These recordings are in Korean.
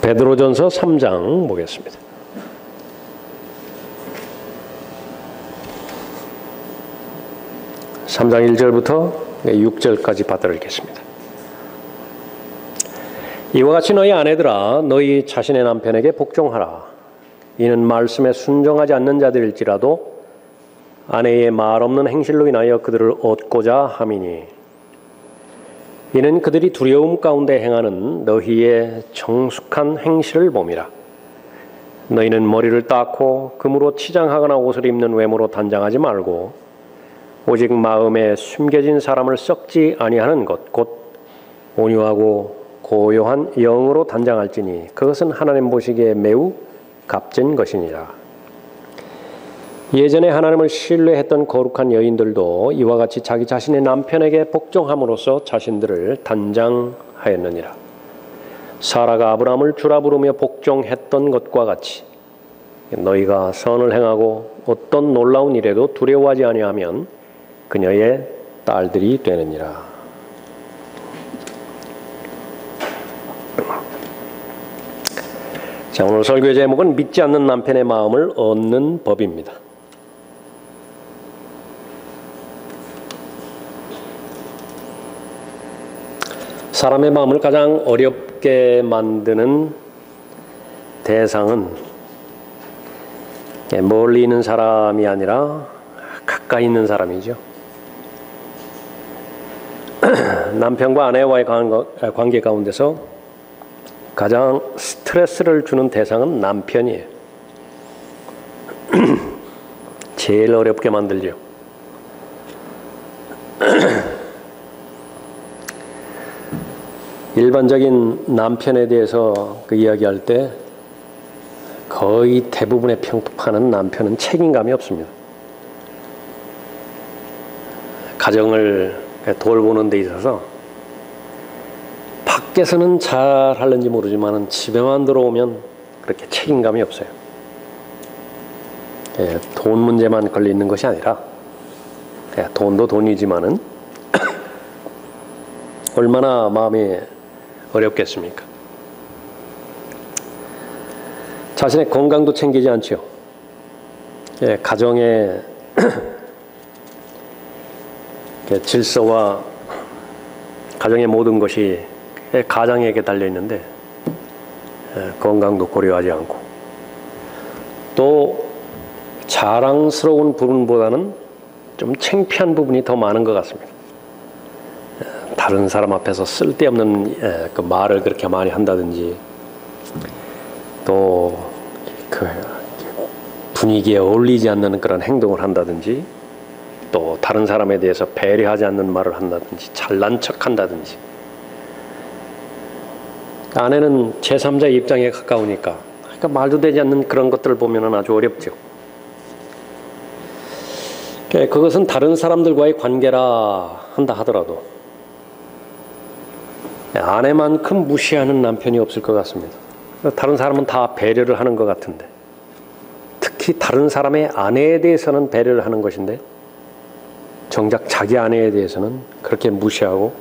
베드로전서 3장 보겠습니다. (3장) 1절부터 6절까지 받들어 읽겠습니다. 이와 같이 너희 아내들아 너희 자신의 남편에게 복종하라. 이는 말씀에 순종하지 않는 자들일지라도 아내의 말 없는 행실로 인하여 그들을 얻고자 함이니 이는 그들이 두려움 가운데 행하는 너희의 정숙한 행실을 봄이라. 너희는 머리를 닦고 금으로 치장하거나 옷을 입는 외모로 단장하지 말고 오직 마음에 숨겨진 사람을 썩지 아니하는 것 곧 온유하고 고요한 영으로 단장할지니 그것은 하나님 보시기에 매우 값진 것이니라. 예전에 하나님을 신뢰했던 거룩한 여인들도 이와 같이 자기 자신의 남편에게 복종함으로써 자신들을 단장하였느니라. 사라가 아브라함을 주라 부르며 복종했던 것과 같이 너희가 선을 행하고 어떤 놀라운 일에도 두려워하지 아니하면 그녀의 딸들이 되느니라. 자, 오늘 설교의 제목은 믿지 않는 남편의 마음을 얻는 법입니다. 사람의 마음을 가장 어렵게 만드는 대상은 멀리 있는 사람이 아니라 가까이 있는 사람이죠. 남편과 아내와의 관계 가운데서 가장 스트레스를 주는 대상은 남편이에요. 제일 어렵게 만들죠. 일반적인 남편에 대해서 그 이야기할 때 거의 대부분의 평판은 남편은 책임감이 없습니다. 가정을 돌보는 데 있어서 밖에서는 잘 하는지 모르지만 집에만 들어오면 그렇게 책임감이 없어요. 돈 문제만 걸리는 것이 아니라 돈도 돈이지만은 얼마나 마음이 어렵겠습니까? 자신의 건강도 챙기지 않죠. 가정의 질서와 가정의 모든 것이 가장에게 달려있는데 건강도 고려하지 않고 또 자랑스러운 부분보다는 좀 창피한 부분이 더 많은 것 같습니다. 다른 사람 앞에서 쓸데없는 그 말을 그렇게 많이 한다든지 또 그 분위기에 어울리지 않는 그런 행동을 한다든지 또 다른 사람에 대해서 배려하지 않는 말을 한다든지 잘난 척 한다든지 아내는 제3자의 입장에 가까우니까 그러니까 말도 되지 않는 그런 것들을 보면 아주 어렵죠. 그것은 다른 사람들과의 관계라 한다 하더라도 아내만큼 무시하는 남편이 없을 것 같습니다. 다른 사람은 다 배려를 하는 것 같은데 특히 다른 사람의 아내에 대해서는 배려를 하는 것인데 정작 자기 아내에 대해서는 그렇게 무시하고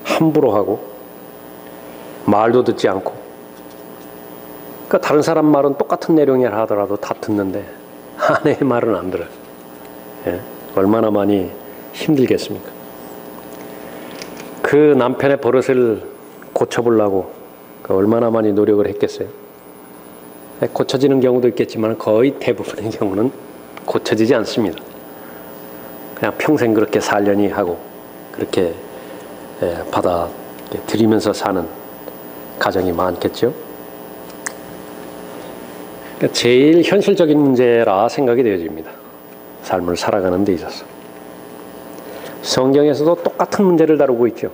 함부로 하고 말도 듣지 않고 그러니까 다른 사람 말은 똑같은 내용이라 하더라도 다 듣는데 아내의 말은 안 들어요. 얼마나 많이 힘들겠습니까? 그 남편의 버릇을 고쳐보려고 얼마나 많이 노력을 했겠어요. 고쳐지는 경우도 있겠지만 거의 대부분의 경우는 고쳐지지 않습니다. 그냥 평생 그렇게 살려니 하고 그렇게 받아들이면서 사는 가정이 많겠죠. 제일 현실적인 문제라 생각이 되어집니다. 삶을 살아가는 데 있어서. 성경에서도 똑같은 문제를 다루고 있죠.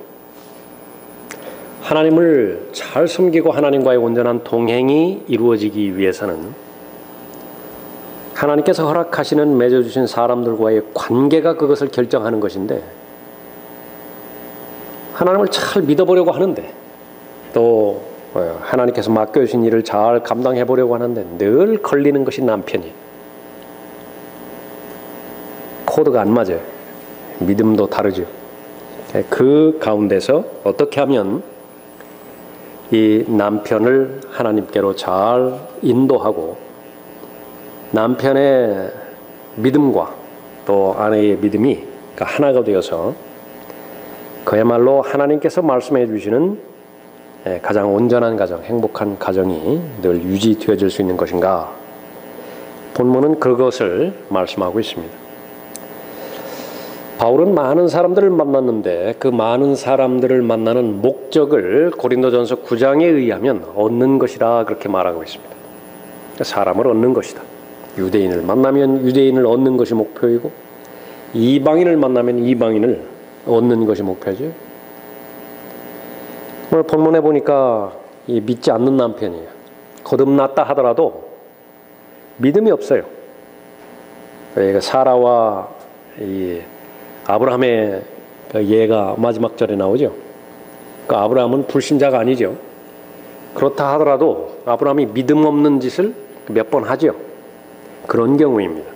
하나님을 잘 섬기고 하나님과의 온전한 동행이 이루어지기 위해서는 하나님께서 허락하시는 맺어주신 사람들과의 관계가 그것을 결정하는 것인데 하나님을 잘 믿어보려고 하는데 또 하나님께서 맡겨주신 일을 잘 감당해보려고 하는데 늘 걸리는 것이 남편이에요. 코드가 안 맞아요. 믿음도 다르죠. 그 가운데서 어떻게 하면 이 남편을 하나님께로 잘 인도하고 남편의 믿음과 또 아내의 믿음이 하나가 되어서 그야말로 하나님께서 말씀해 주시는 가장 온전한 가정, 행복한 가정이 늘 유지되어질 수 있는 것인가? 본문은 그것을 말씀하고 있습니다. 바울은 많은 사람들을 만났는데 그 많은 사람들을 만나는 목적을 고린도전서 9장에 의하면 얻는 것이라 그렇게 말하고 있습니다. 사람을 얻는 것이다. 유대인을 만나면 유대인을 얻는 것이 목표이고 이방인을 만나면 이방인을 얻는 것이 목표죠. 오늘 본문에 보니까 이 믿지 않는 남편이에요. 거듭났다 하더라도 믿음이 없어요. 사라와 이 아브라함의 그 예가 마지막 절에 나오죠. 그 아브라함은 불신자가 아니죠. 그렇다 하더라도 아브라함이 믿음 없는 짓을 몇 번 하죠. 그런 경우입니다.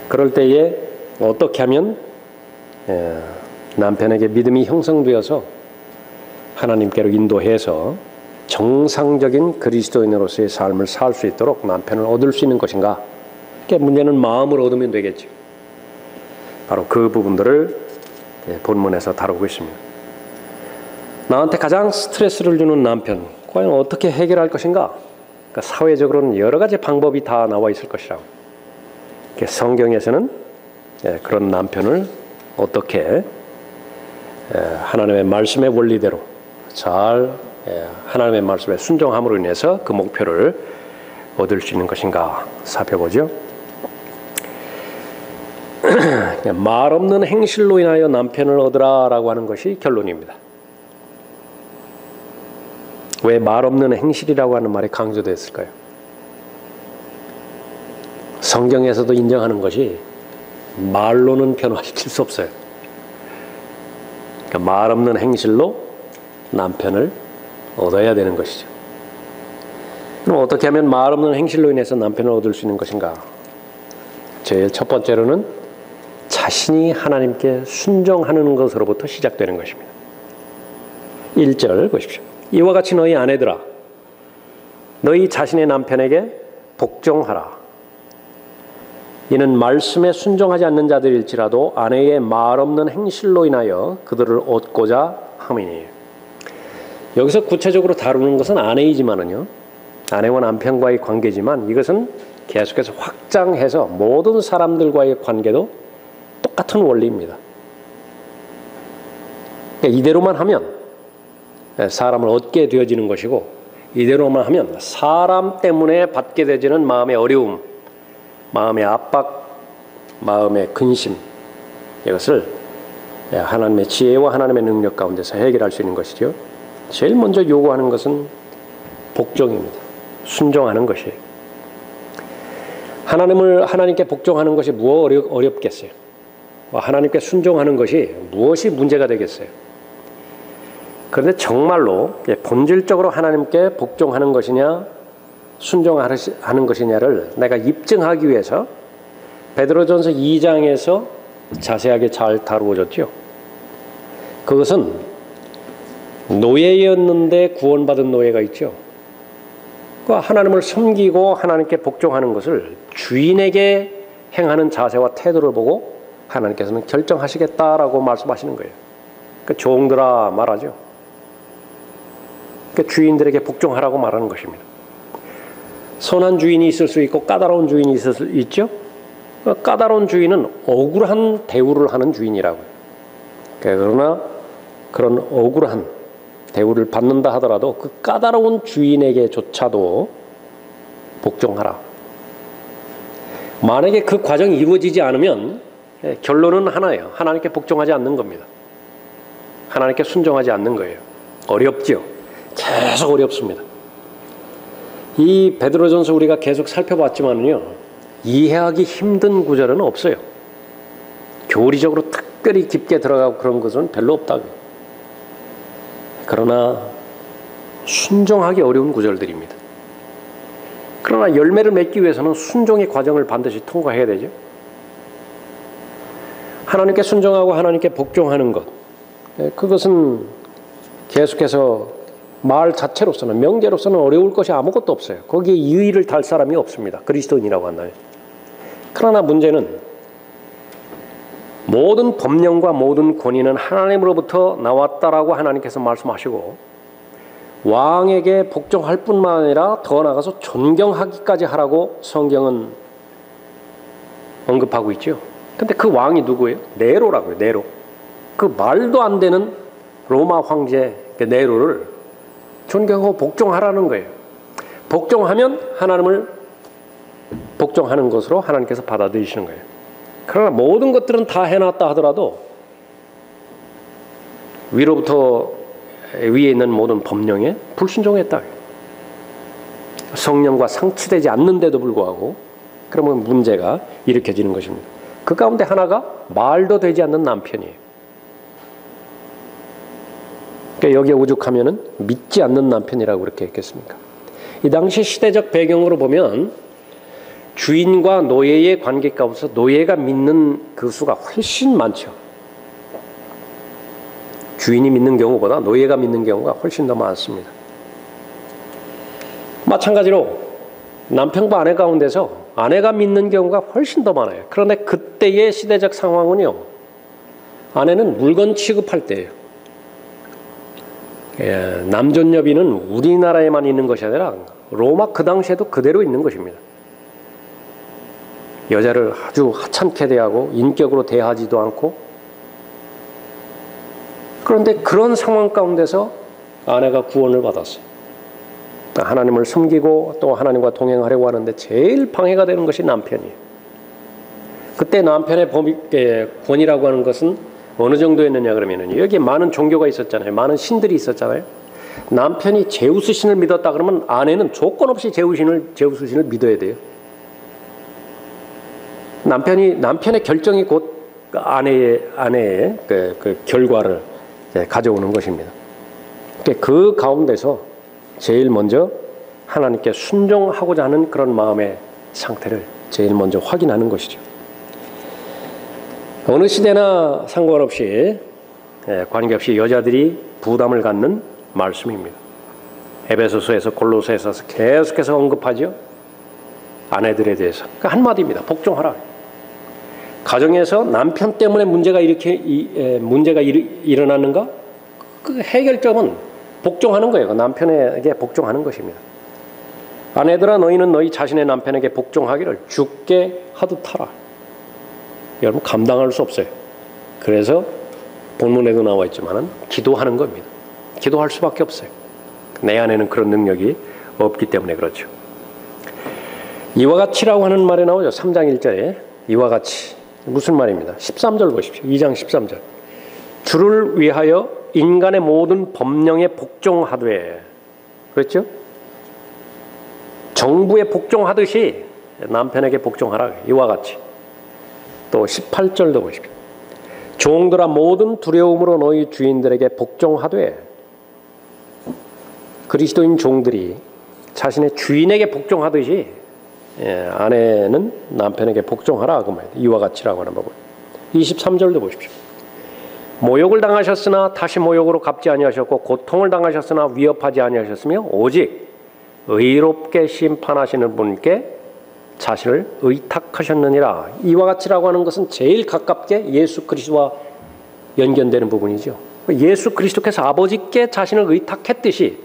그럴 때에 어떻게 하면 남편에게 믿음이 형성되어서 하나님께로 인도해서 정상적인 그리스도인으로서의 삶을 살 수 있도록 남편을 얻을 수 있는 것인가? 문제는 마음을 얻으면 되겠죠. 바로 그 부분들을 본문에서 다루고 있습니다. 나한테 가장 스트레스를 주는 남편, 과연 어떻게 해결할 것인가? 그러니까 사회적으로는 여러 가지 방법이 다 나와 있을 것이라고. 성경에서는 그런 남편을 어떻게 하나님의 말씀의 원리대로 잘 하나님의 말씀에 순종함으로 인해서 그 목표를 얻을 수 있는 것인가 살펴보죠. 말 없는 행실로 인하여 남편을 얻으라라고 하는 것이 결론입니다. 왜 말 없는 행실이라고 하는 말이 강조됐을까요? 성경에서도 인정하는 것이 말로는 변화시킬 수 없어요. 그러니까 말 없는 행실로 남편을 얻어야 되는 것이죠. 그럼 어떻게 하면 말 없는 행실로 인해서 남편을 얻을 수 있는 것인가? 제일 첫 번째로는 자신이 하나님께 순종하는 것으로부터 시작되는 것입니다. 1절 보십시오. 이와 같이 너희 아내들아 너희 자신의 남편에게 복종하라. 이는 말씀에 순종하지 않는 자들일지라도 아내의 말 없는 행실로 인하여 그들을 얻고자 함이니. 여기서 구체적으로 다루는 것은 아내이지만은요, 아내와 남편과의 관계지만 이것은 계속해서 확장해서 모든 사람들과의 관계도 똑같은 원리입니다. 그러니까 이대로만 하면 사람을 얻게 되어지는 것이고, 이대로만 하면 사람 때문에 받게 되지는 마음의 어려움, 마음의 압박, 마음의 근심, 이것을 하나님의 지혜와 하나님의 능력 가운데서 해결할 수 있는 것이죠. 제일 먼저 요구하는 것은 복종입니다. 순종하는 것이에요. 하나님께 복종하는 것이 어렵겠어요? 하나님께 순종하는 것이 무엇이 문제가 되겠어요? 그런데 정말로 본질적으로 하나님께 복종하는 것이냐 순종하는 것이냐를 내가 입증하기 위해서 베드로전서 2장에서 자세하게 잘 다루어졌죠. 그것은 노예였는데 구원받은 노예가 있죠. 하나님을 섬기고 하나님께 복종하는 것을 주인에게 행하는 자세와 태도를 보고 하나님께서는 결정하시겠다라고 말씀하시는 거예요. 종들아 말하죠. 주인들에게 복종하라고 말하는 것입니다. 선한 주인이 있을 수 있고 까다로운 주인이 있을 수 있죠. 까다로운 주인은 억울한 대우를 하는 주인이라고요. 그러나 그런 억울한 대우를 받는다 하더라도 그 까다로운 주인에게조차도 복종하라. 만약에 그 과정이 이루어지지 않으면 결론은 하나예요. 하나님께 복종하지 않는 겁니다. 하나님께 순종하지 않는 거예요. 어렵죠. 계속 어렵습니다. 이 베드로전서 우리가 계속 살펴봤지만요, 이해하기 힘든 구절은 없어요. 교리적으로 특별히 깊게 들어가고 그런 것은 별로 없다고요. 그러나 순종하기 어려운 구절들입니다. 그러나 열매를 맺기 위해서는 순종의 과정을 반드시 통과해야 되죠. 하나님께 순종하고 하나님께 복종하는 것, 그것은 계속해서 말 자체로서는, 명제로서는 어려울 것이 아무것도 없어요. 거기에 이의를 달 사람이 없습니다. 그리스도인이라고 한다면. 그러나 문제는 모든 법령과 모든 권위는 하나님으로부터 나왔다라고 하나님께서 말씀하시고 왕에게 복종할 뿐만 아니라 더 나아가서 존경하기까지 하라고 성경은 언급하고 있죠. 근데 그 왕이 누구예요? 네로라고요. 네로. 그 말도 안 되는 로마 황제 네로를 존경하고 복종하라는 거예요. 복종하면 하나님을 복종하는 것으로 하나님께서 받아들이시는 거예요. 그러나 모든 것들은 다 해놨다 하더라도 위로부터 위에 있는 모든 법령에 불순종했다. 성령과 상치되지 않는데도 불구하고 그러면 문제가 일으켜지는 것입니다. 그 가운데 하나가 말도 되지 않는 남편이에요. 그러니까 여기에 오죽하면은 믿지 않는 남편이라고 그렇게 했겠습니까? 이 당시 시대적 배경으로 보면 주인과 노예의 관계 가운데서 노예가 믿는 그 수가 훨씬 많죠. 주인이 믿는 경우보다 노예가 믿는 경우가 훨씬 더 많습니다. 마찬가지로 남편과 아내 가운데서 아내가 믿는 경우가 훨씬 더 많아요. 그런데 그때의 시대적 상황은요, 아내는 물건 취급할 때예요. 남존여비는 우리나라에만 있는 것이 아니라 로마 그 당시에도 그대로 있는 것입니다. 여자를 아주 하찮게 대하고 인격으로 대하지도 않고, 그런데 그런 상황 가운데서 아내가 구원을 받았어요. 하나님을 섬기고 또 하나님과 동행하려고 하는데 제일 방해가 되는 것이 남편이에요. 그때 남편의 권위라고 하는 것은 어느 정도였느냐 그러면은, 여기에 많은 종교가 있었잖아요. 많은 신들이 있었잖아요. 남편이 제우스 신을 믿었다 그러면 아내는 조건 없이 제우스 신을 믿어야 돼요. 남편의 결정이 곧 아내의 그 결과를 가져오는 것입니다. 그 가운데서 제일 먼저 하나님께 순종하고자 하는 그런 마음의 상태를 제일 먼저 확인하는 것이죠. 어느 시대나 상관없이 관계없이 여자들이 부담을 갖는 말씀입니다. 에베소서에서 골로새에서 계속해서 언급하죠. 아내들에 대해서. 그러니까 한마디입니다. 복종하라. 가정에서 남편 때문에 문제가 일어났는가? 그 해결점은 복종하는 거예요. 남편에게 복종하는 것입니다. 아내들아, 너희는 너희 자신의 남편에게 복종하기를 주께 하듯 하라. 여러분, 감당할 수 없어요. 그래서 본문에도 나와 있지만 기도하는 겁니다. 기도할 수밖에 없어요. 내 안에는 그런 능력이 없기 때문에 그렇죠. 이와 같이라고 하는 말이 나오죠. 3장 1절에 이와 같이. 무슨 말입니다. 13절 보십시오. 2장 13절. 주를 위하여 인간의 모든 법령에 복종하되, 그렇죠? 정부에 복종하듯이 남편에게 복종하라. 이와 같이. 또 18절도 보십시오. 종들아, 모든 두려움으로 너희 주인들에게 복종하되. 그리스도인 종들이 자신의 주인에게 복종하듯이 아내는 남편에게 복종하라 그 말이에요. 이와 같이라고 하는 법을. 23절도 보십시오. 모욕을 당하셨으나 다시 모욕으로 갚지 아니하셨고 고통을 당하셨으나 위협하지 아니하셨으며 오직 의롭게 심판하시는 분께 자신을 의탁하셨느니라. 이와 같이라고 하는 것은 제일 가깝게 예수 그리스도와 연결되는 부분이죠. 예수 그리스도께서 아버지께 자신을 의탁했듯이,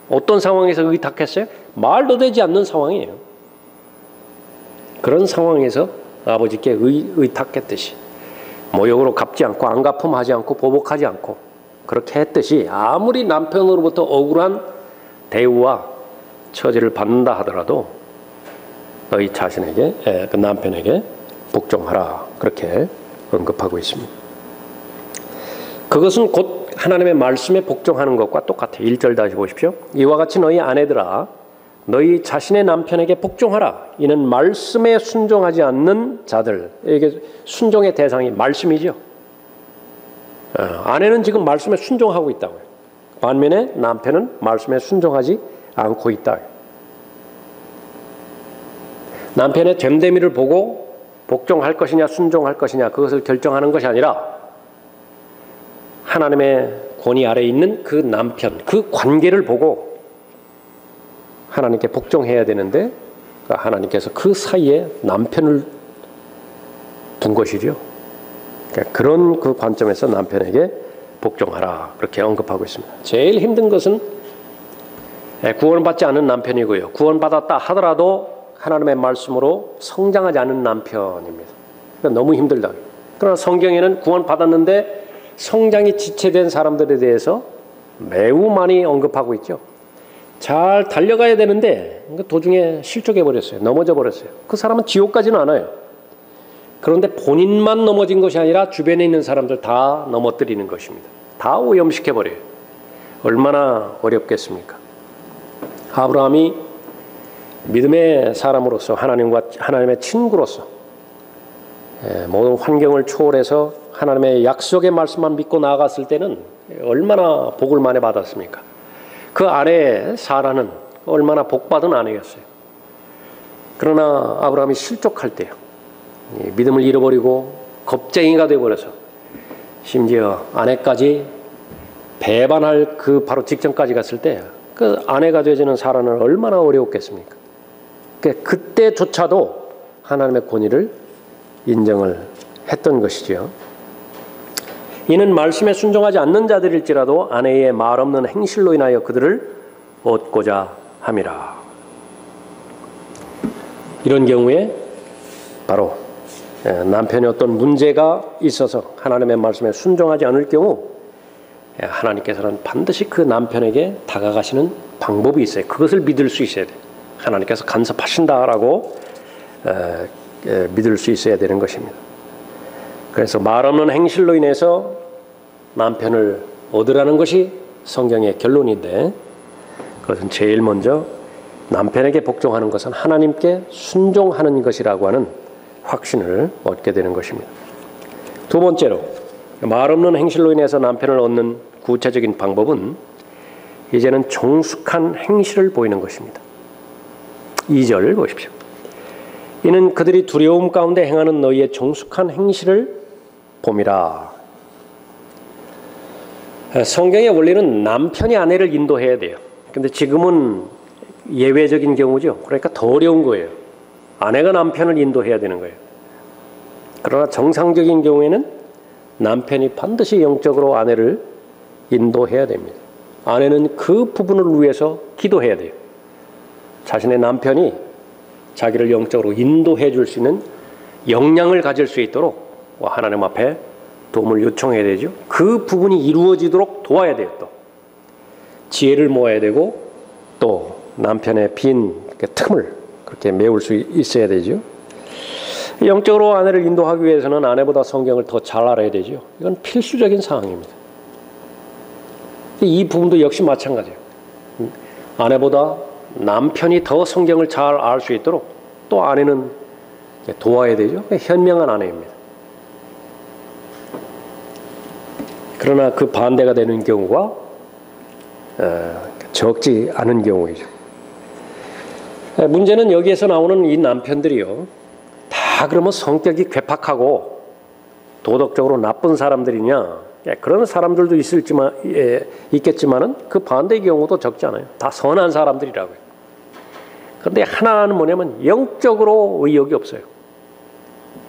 어떤 상황에서 의탁했어요? 말도 되지 않는 상황이에요. 그런 상황에서 아버지께 의탁했듯이 모욕으로 갚지 않고 안갚음하지 않고 보복하지 않고 그렇게 했듯이, 아무리 남편으로부터 억울한 대우와 처지를 받는다 하더라도 너희 자신에게, 그 남편에게 복종하라, 그렇게 언급하고 있습니다. 그것은 곧 하나님의 말씀에 복종하는 것과 똑같아요. 1절 다시 보십시오. 이와 같이 너희 아내들아, 너희 자신의 남편에게 복종하라. 이는 말씀에 순종하지 않는 자들에게, 순종의 대상이 말씀이죠. 아내는 지금 말씀에 순종하고 있다고요. 반면에 남편은 말씀에 순종하지 않고 있다. 남편의 됨됨이를 보고 복종할 것이냐 순종할 것이냐 그것을 결정하는 것이 아니라 하나님의 권위 아래에 있는 그 남편, 그 관계를 보고 하나님께 복종해야 되는데 하나님께서 그 사이에 남편을 둔 것이죠. 그러니까 그런 그 관점에서 남편에게 복종하라 그렇게 언급하고 있습니다. 제일 힘든 것은 구원받지 않은 남편이고요. 구원받았다 하더라도 하나님의 말씀으로 성장하지 않은 남편입니다. 그러니까 너무 힘들다. 그러나 성경에는 구원받았는데 성장이 지체된 사람들에 대해서 매우 많이 언급하고 있죠. 잘 달려가야 되는데 도중에 실족해 버렸어요. 넘어져 버렸어요. 그 사람은 지옥 가지는 않아요. 그런데 본인만 넘어진 것이 아니라 주변에 있는 사람들 다 넘어뜨리는 것입니다. 다 오염시켜 버려요. 얼마나 어렵겠습니까? 아브라함이 믿음의 사람으로서 하나님의 친구로서 모든 환경을 초월해서 하나님의 약속의 말씀만 믿고 나아갔을 때는 얼마나 복을 많이 받았습니까? 그 아내 사라는 얼마나 복받은 아내였어요. 그러나 아브라함이 실족할 때요, 믿음을 잃어버리고 겁쟁이가 되어버려서 심지어 아내까지 배반할 그 바로 직전까지 갔을 때 그 아내가 되어지는 사라는 얼마나 어려웠겠습니까? 그때조차도 하나님의 권위를 인정을 했던 것이지요. 이는 말씀에 순종하지 않는 자들일지라도 아내의 말 없는 행실로 인하여 그들을 얻고자 함이라. 이런 경우에 바로 남편이 어떤 문제가 있어서 하나님의 말씀에 순종하지 않을 경우 하나님께서는 반드시 그 남편에게 다가가시는 방법이 있어요. 그것을 믿을 수 있어야 돼요. 하나님께서 간섭하신다라고 믿을 수 있어야 되는 것입니다. 그래서 말 없는 행실로 인해서 남편을 얻으라는 것이 성경의 결론인데, 그것은 제일 먼저 남편에게 복종하는 것은 하나님께 순종하는 것이라고 하는 확신을 얻게 되는 것입니다. 두 번째로, 말 없는 행실로 인해서 남편을 얻는 구체적인 방법은 이제는 정숙한 행실을 보이는 것입니다. 2절 보십시오. 이는 그들이 두려움 가운데 행하는 너희의 정숙한 행실을 봄이라. 성경의 원리는 남편이 아내를 인도해야 돼요. 근데 지금은 예외적인 경우죠. 그러니까 더 어려운 거예요. 아내가 남편을 인도해야 되는 거예요. 그러나 정상적인 경우에는 남편이 반드시 영적으로 아내를 인도해야 됩니다. 아내는 그 부분을 위해서 기도해야 돼요. 자신의 남편이 자기를 영적으로 인도해 줄 수 있는 역량을 가질 수 있도록 하나님 앞에 도움을 요청해야 되죠. 그 부분이 이루어지도록 도와야 돼요. 또 지혜를 모아야 되고 또 남편의 빈 틈을 그렇게 메울 수 있어야 되죠. 영적으로 아내를 인도하기 위해서는 아내보다 성경을 더 잘 알아야 되죠. 이건 필수적인 사항입니다. 이 부분도 역시 마찬가지예요. 아내보다 남편이 더 성경을 잘 알 수 있도록 또 아내는 도와야 되죠. 현명한 아내입니다. 그러나 그 반대가 되는 경우가 적지 않은 경우이죠. 문제는 여기에서 나오는 이 남편들이요, 다 그러면 성격이 괴팍하고 도덕적으로 나쁜 사람들이냐? 그런 사람들도 있겠지만은 그 반대의 경우도 적지 않아요. 다 선한 사람들이라고요. 그런데 하나는 뭐냐면 영적으로 의욕이 없어요.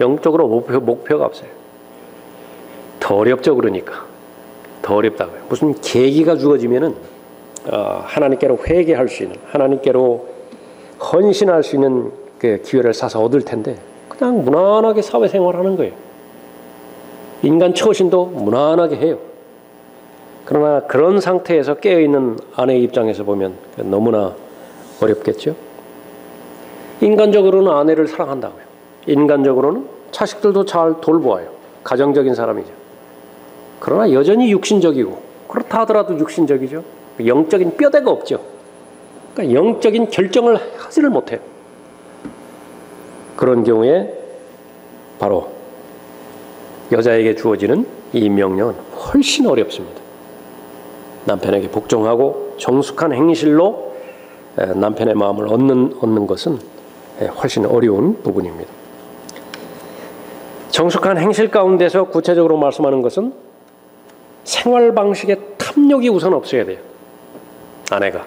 영적으로 목표가 없어요. 더 어렵죠. 그러니까 더 어렵다고요. 무슨 계기가 주어지면은 하나님께로 회개할 수 있는, 하나님께로 헌신할 수 있는 그 기회를 사서 얻을 텐데 그냥 무난하게 사회생활하는 거예요. 인간 처신도 무난하게 해요. 그러나 그런 상태에서 깨어있는 아내의 입장에서 보면 너무나 어렵겠죠. 인간적으로는 아내를 사랑한다고요. 인간적으로는 자식들도 잘 돌보아요. 가정적인 사람이죠. 그러나 여전히 육신적이고, 그렇다 하더라도 육신적이죠. 영적인 뼈대가 없죠. 그러니까 영적인 결정을 하지를 못해요. 그런 경우에 바로 여자에게 주어지는 이 명령은 훨씬 어렵습니다. 남편에게 복종하고 정숙한 행실로 남편의 마음을 얻는 것은 훨씬 어려운 부분입니다. 정숙한 행실 가운데서 구체적으로 말씀하는 것은 생활 방식에 탐욕이 우선 없어야 돼요. 아내가.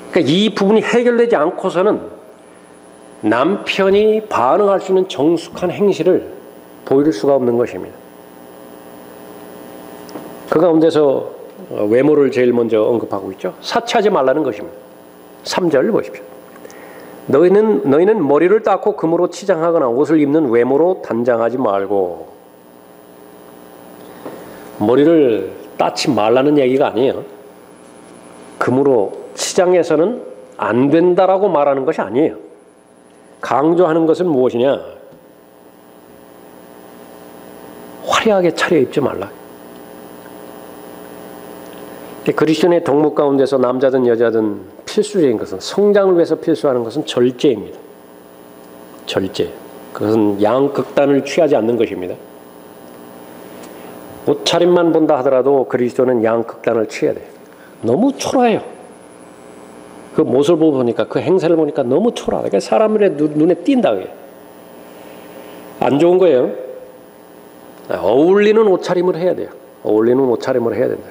그러니까 이 부분이 해결되지 않고서는 남편이 반응할 수 있는 정숙한 행실을 보일 수가 없는 것입니다. 그 가운데서 외모를 제일 먼저 언급하고 있죠. 사치하지 말라는 것입니다. 3절 보십시오. 너희는 머리를 닦고 금으로 치장하거나 옷을 입는 외모로 단장하지 말고. 머리를 닦지 말라는 얘기가 아니에요. 금으로 치장해서는 안 된다라고 말하는 것이 아니에요. 강조하는 것은 무엇이냐? 화려하게 차려입지 말라. 그리스도인의 덕목 가운데서 남자든 여자든 필수적인 것은, 성장을 위해서 필수하는 것은 절제입니다. 절제. 그것은 양극단을 취하지 않는 것입니다. 옷차림만 본다 하더라도 그리스도는 양극단을 취해야 돼요. 너무 초라해요. 그 모습을 보니까, 그 행세를 보니까 너무 초라하다. 그러니까 사람들의 눈에 띈다. 안 좋은 거예요. 어울리는 옷차림을 해야 돼요. 어울리는 옷차림을 해야 된다.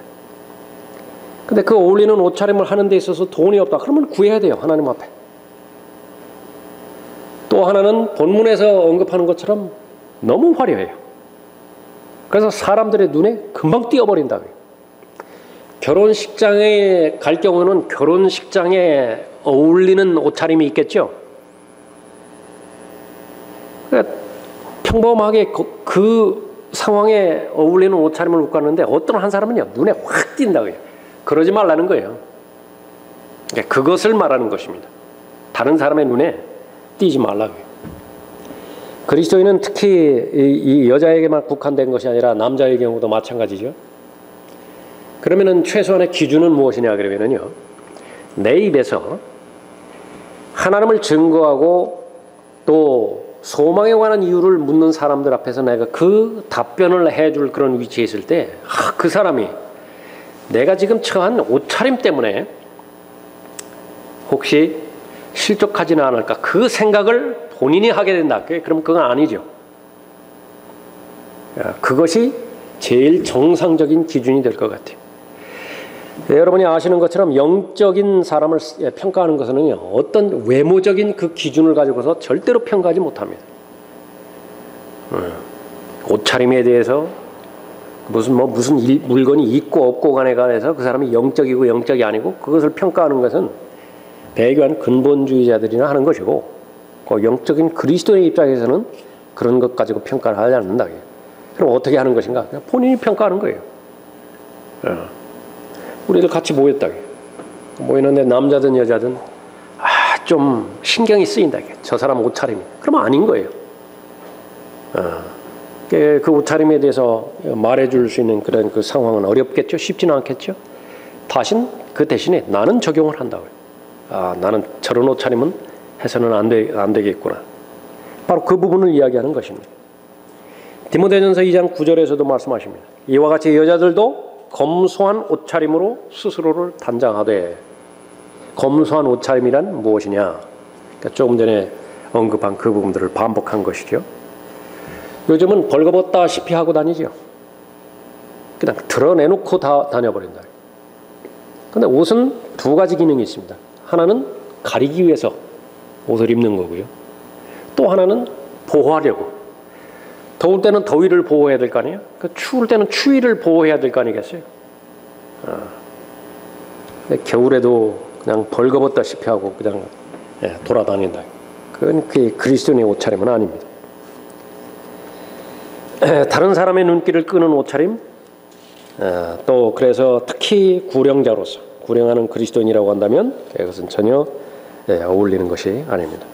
근데 그 어울리는 옷차림을 하는 데 있어서 돈이 없다. 그러면 구해야 돼요. 하나님 앞에. 또 하나는 본문에서 언급하는 것처럼 너무 화려해요. 그래서 사람들의 눈에 금방 띄어버린다. 결혼식장에 갈 경우는 결혼식장에 어울리는 옷차림이 있겠죠. 그러니까 평범하게 그 상황에 어울리는 옷차림을 입고 갔는데 어떤 한 사람은요 눈에 확 띈다고요. 그러지 말라는 거예요. 그러니까 그것을 말하는 것입니다. 다른 사람의 눈에 띄지 말라고요. 그리스도인은 특히 이 여자에게만 국한된 것이 아니라 남자의 경우도 마찬가지죠. 그러면은 최소한의 기준은 무엇이냐 그러면은요, 내 입에서 하나님을 증거하고 또 소망에 관한 이유를 묻는 사람들 앞에서 내가 그 답변을 해줄 그런 위치에 있을 때, 그 사람이 내가 지금 처한 옷차림 때문에 혹시 실족하지는 않을까, 그 생각을 본인이 하게 된다. 그럼 그건 아니죠. 그것이 제일 정상적인 기준이 될 것 같아요. 여러분이 아시는 것처럼 영적인 사람을 평가하는 것은 어떤 외모적인 그 기준을 가지고서 절대로 평가하지 못합니다. 옷차림에 대해서 무슨 물건이 있고 없고 간에 관해서 그 사람이 영적이고 영적이 아니고 그것을 평가하는 것은 배교한 근본주의자들이나 하는 것이고, 그 영적인 그리스도의 입장에서는 그런 것 가지고 평가를 하지 않는다. 그럼 어떻게 하는 것인가? 그냥 본인이 평가하는 거예요. 우리들 같이 모였다. 모이는데 남자든 여자든 좀 신경이 쓰인다. 저 사람 옷차림이. 그러면 아닌 거예요. 그 옷차림에 대해서 말해줄 수 있는 그런 그 상황은 어렵겠죠. 쉽지는 않겠죠. 그 대신에 나는 적용을 한다고요. 나는 저런 옷차림은 해서는 안 되겠구나. 바로 그 부분을 이야기하는 것입니다. 디모데전서 2장 9절에서도 말씀하십니다. 이와 같이 여자들도 검소한 옷차림으로 스스로를 단장하되. 검소한 옷차림이란 무엇이냐? 그러니까 조금 전에 언급한 그 부분들을 반복한 것이죠. 요즘은 벌거벗다시피 하고 다니죠. 그냥 드러내놓고 다녀버린다. 근데 옷은 두 가지 기능이 있습니다. 하나는 가리기 위해서 옷을 입는 거고요. 또 하나는 보호하려고. 더울 때는 더위를 보호해야 될 거 아니에요? 추울 때는 추위를 보호해야 될 거 아니겠어요? 근데 겨울에도 그냥 벌거벗다시피 하고 그냥 돌아다닌다. 그건 그리스도인의 옷차림은 아닙니다. 다른 사람의 눈길을 끄는 옷차림, 또 그래서 특히 구령자로서 구령하는 그리스도인이라고 한다면 그것은 전혀 어울리는 것이 아닙니다.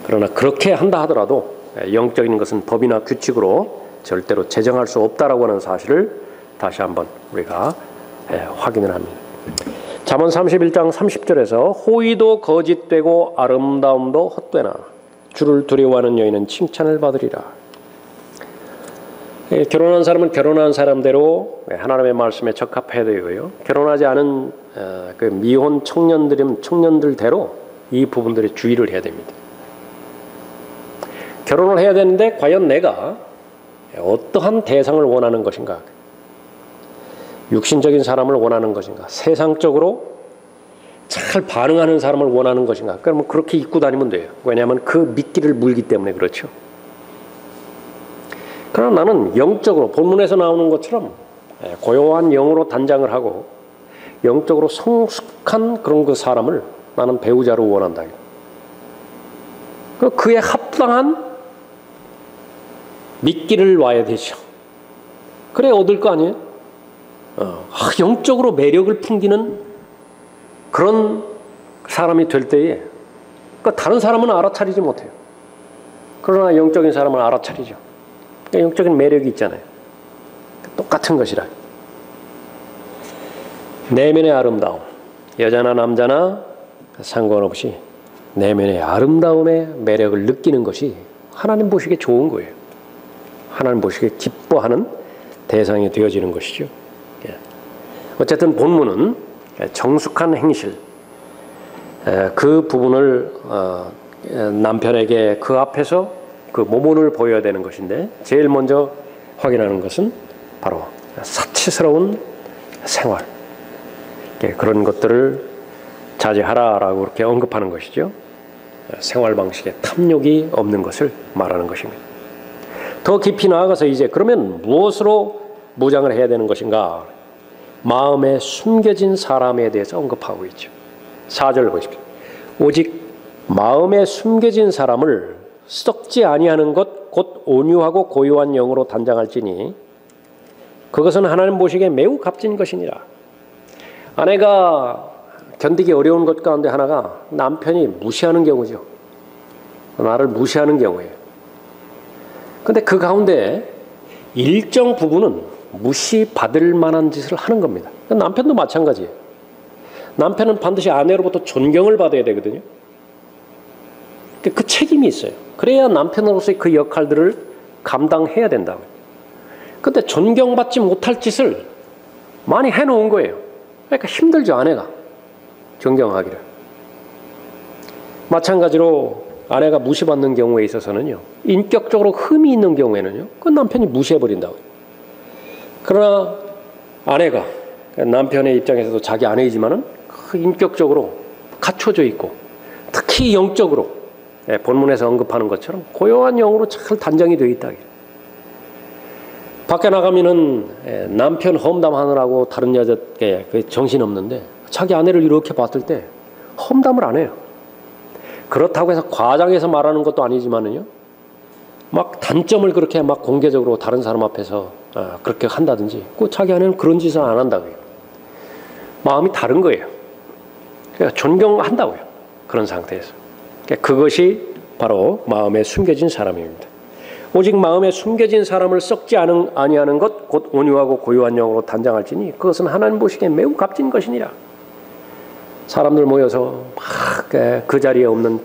그러나 그렇게 한다 하더라도 영적인 것은 법이나 규칙으로 절대로 제정할 수 없다라고 하는 사실을 다시 한번 우리가 확인을 합니다. 잠언 31장 30절에서 호의도 거짓되고 아름다움도 헛되나 주를 두려워하는 여인은 칭찬을 받으리라. 결혼한 사람은 결혼한 사람대로 하나님의 말씀에 적합해야 되고요. 결혼하지 않은 그 미혼 청년들대로 이 부분들에 주의를 해야 됩니다. 결혼을 해야 되는데 과연 내가 어떠한 대상을 원하는 것인가? 육신적인 사람을 원하는 것인가? 세상적으로 잘 반응하는 사람을 원하는 것인가? 그러면 그렇게 입고 다니면 돼요. 왜냐하면 그 미끼를 물기 때문에 그렇죠. 그러나 나는 영적으로 본문에서 나오는 것처럼 고요한 영으로 단장을 하고 영적으로 성숙한 그런 그 사람을 나는 배우자로 원한다. 그에 합당한 미끼를 와야 되죠. 그래 얻을 거 아니에요? 영적으로 매력을 풍기는 그런 사람이 될 때에 다른 사람은 알아차리지 못해요. 그러나 영적인 사람은 알아차리죠. 영적인 매력이 있잖아요. 똑같은 것이라. 내면의 아름다움, 여자나 남자나 상관없이 내면의 아름다움의 매력을 느끼는 것이 하나님 보시기에 좋은 거예요. 하나님 보시기에 기뻐하는 대상이 되어지는 것이죠. 어쨌든 본문은 정숙한 행실, 그 부분을 남편에게 그 앞에서 그 모본을 보여야 되는 것인데 제일 먼저 확인하는 것은 바로 사치스러운 생활, 그런 것들을 자제하라라고 그렇게 언급하는 것이죠. 생활 방식에 탐욕이 없는 것을 말하는 것입니다. 더 깊이 나아가서 이제 그러면 무엇으로 무장을 해야 되는 것인가? 마음에 숨겨진 사람에 대해서 언급하고 있죠. 4절 보십시오. 오직 마음에 숨겨진 사람을 썩지 아니하는 것 곧 온유하고 고요한 영으로 단장할지니 그것은 하나님 보시기에 매우 값진 것이니라. 아내가 견디기 어려운 것 가운데 하나가 남편이 무시하는 경우죠. 나를 무시하는 경우예요. 근데 그 가운데 일정 부분은 무시받을 만한 짓을 하는 겁니다. 남편도 마찬가지예요. 남편은 반드시 아내로부터 존경을 받아야 되거든요. 그 책임이 있어요. 그래야 남편으로서의 그 역할들을 감당해야 된다고요. 근데 존경받지 못할 짓을 많이 해놓은 거예요. 그러니까 힘들죠, 아내가. 존경하기를. 마찬가지로 아내가 무시받는 경우에 있어서는요, 인격적으로 흠이 있는 경우에는요, 그 남편이 무시해버린다고요. 그러나 아내가 남편의 입장에서도 자기 아내이지만은 그 인격적으로 갖춰져 있고 특히 영적으로 본문에서 언급하는 것처럼 고요한 영으로 잘 단장이 되어 있다. 밖에 나가면은 남편 험담하느라고 다른 여자께 정신없는데 자기 아내를 이렇게 봤을 때 험담을 안 해요. 그렇다고 해서 과장해서 말하는 것도 아니지만은요, 막 단점을 그렇게 막 공개적으로 다른 사람 앞에서 그렇게 한다든지, 그 자기 아내는 그런 짓을 안 한다고요. 마음이 다른 거예요. 그러니까 존경한다고요. 그런 상태에서. 그것이 바로 마음에 숨겨진 사람입니다. 오직 마음에 숨겨진 사람을 썩지 아니하는 것 곧 온유하고 고요한 영으로 단장할지니 그것은 하나님 보시기에 매우 값진 것이니라. 사람들 모여서 막 그 자리에 없는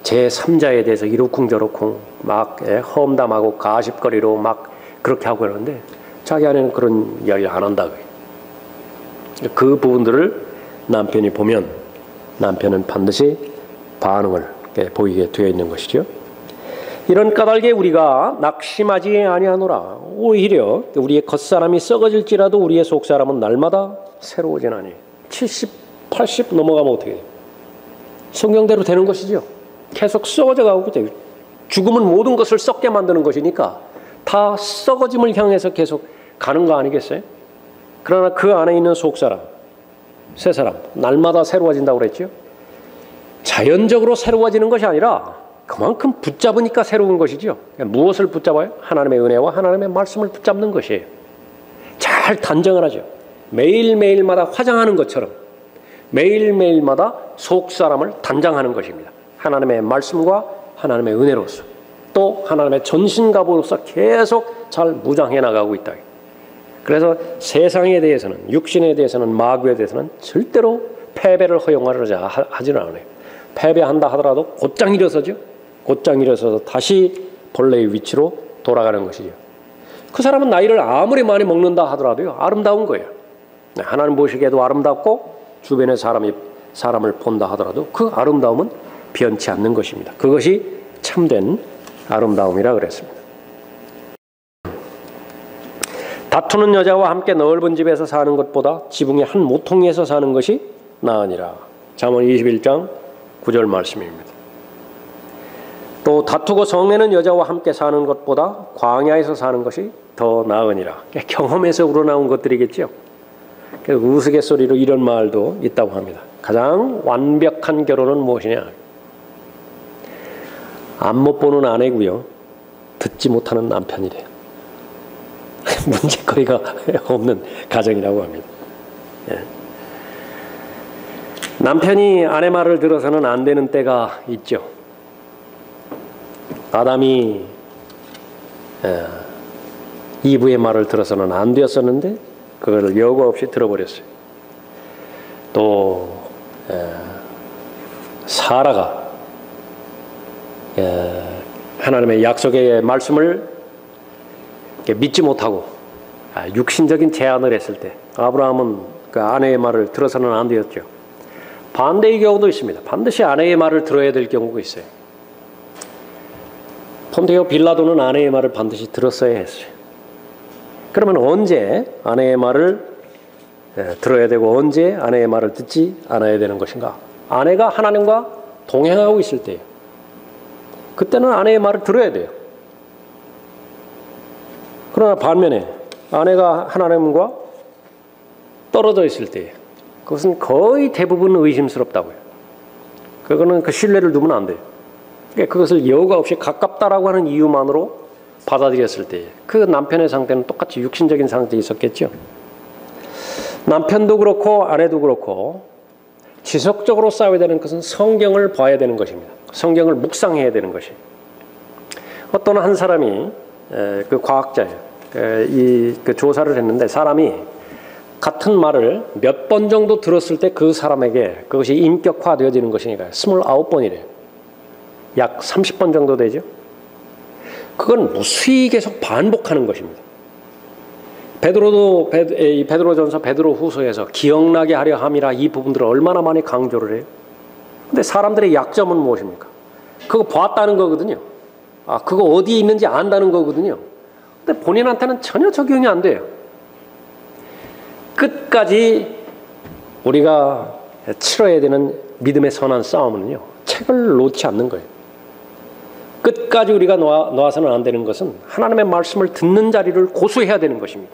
제3자에 대해서 이러쿵저러쿵 막 험담하고 가십거리로 막 그렇게 하고 그러는데 자기 아내는 그런 이야기를 안 한다고요. 그 부분들을 남편이 보면 남편은 반드시 반응을 보이게 되어 있는 것이죠. 이런 까닭에 우리가 낙심하지 아니하노라. 오히려 우리의 겉사람이 썩어질지라도 우리의 속사람은 날마다 새로워지나니. 70, 80 넘어가면 어떻게 돼요? 성경대로 되는 것이죠. 계속 썩어져 가고 있죠. 죽음은 모든 것을 썩게 만드는 것이니까 다 썩어짐을 향해서 계속 가는 거 아니겠어요? 그러나 그 안에 있는 속사람, 새 사람, 날마다 새로워진다고 그랬죠. 자연적으로 새로워지는 것이 아니라 그만큼 붙잡으니까 새로운 것이죠. 무엇을 붙잡아요? 하나님의 은혜와 하나님의 말씀을 붙잡는 것이에요. 잘 단정을 하죠. 매일매일마다 화장하는 것처럼 매일매일마다 속사람을 단장하는 것입니다. 하나님의 말씀과 하나님의 은혜로서 또 하나님의 전신갑으로서 계속 잘 무장해 나가고 있다. 그래서 세상에 대해서는, 육신에 대해서는, 마귀에 대해서는 절대로 패배를 허용하려고 하지는 않아요. 패배한다 하더라도 곧장 일어서죠. 곧장 일어서서 다시 본래의 위치로 돌아가는 것이죠. 그 사람은 나이를 아무리 많이 먹는다 하더라도요, 아름다운 거예요. 하나님 보시기에도 아름답고 주변의 사람을 본다 하더라도 그 아름다움은 변치 않는 것입니다. 그것이 참된 아름다움이라 그랬습니다. 다투는 여자와 함께 넓은 집에서 사는 것보다 지붕의 한 모퉁이에서 사는 것이 나으니라. 잠언 21장 9절 말씀입니다. 또 다투고 성내는 여자와 함께 사는 것보다 광야에서 사는 것이 더 나으니라. 경험에서 우러나온 것들이겠죠. 우스갯소리로 이런 말도 있다고 합니다. 가장 완벽한 결혼은 무엇이냐? 안 못 보는 아내고요, 듣지 못하는 남편이래요. 문제거리가 없는 가정이라고 합니다. 예. 남편이 아내 말을 들어서는 안 되는 때가 있죠. 아담이 이브의 말을 들어서는 안 되었었는데 그걸 여과 없이 들어버렸어요. 또 사라가 하나님의 약속의 말씀을 믿지 못하고 육신적인 제안을 했을 때 아브라함은 그 아내의 말을 들어서는 안 되었죠. 반대의 경우도 있습니다. 반드시 아내의 말을 들어야 될 경우가 있어요. 폰티오 빌라도는 아내의 말을 반드시 들었어야 했어요. 그러면 언제 아내의 말을 들어야 되고 언제 아내의 말을 듣지 않아야 되는 것인가? 아내가 하나님과 동행하고 있을 때예요. 그때는 아내의 말을 들어야 돼요. 그러나 반면에 아내가 하나님과 떨어져 있을 때 그것은 거의 대부분 의심스럽다고요. 그거는 그 신뢰를 두면 안 돼요. 그러니까 그것을 여과 없이 가깝다라고 하는 이유만으로 받아들였을 때 그 남편의 상태는 똑같이 육신적인 상태에 있었겠죠. 남편도 그렇고 아내도 그렇고 지속적으로 싸워야 되는 것은 성경을 봐야 되는 것입니다. 성경을 묵상해야 되는 것이. 어떤 한 사람이 그 과학자예요. 그 조사를 했는데 사람이 같은 말을 몇 번 정도 들었을 때 그 사람에게 그것이 인격화되어지는 것이니까 29번이래요. 약 30번 정도 되죠. 그건 무수히 계속 반복하는 것입니다. 베드로전서 베드로후서에서 기억나게 하려 함이라 이 부분들을 얼마나 많이 강조를 해요. 근데 사람들의 약점은 무엇입니까? 그거 봤다는 거거든요. 그거 어디에 있는지 안다는 거거든요. 근데 본인한테는 전혀 적용이 안 돼요. 끝까지 우리가 치러야 되는 믿음의 선한 싸움은요, 책을 놓지 않는 거예요. 끝까지 우리가 놓아서는 안 되는 것은 하나님의 말씀을 듣는 자리를 고수해야 되는 것입니다.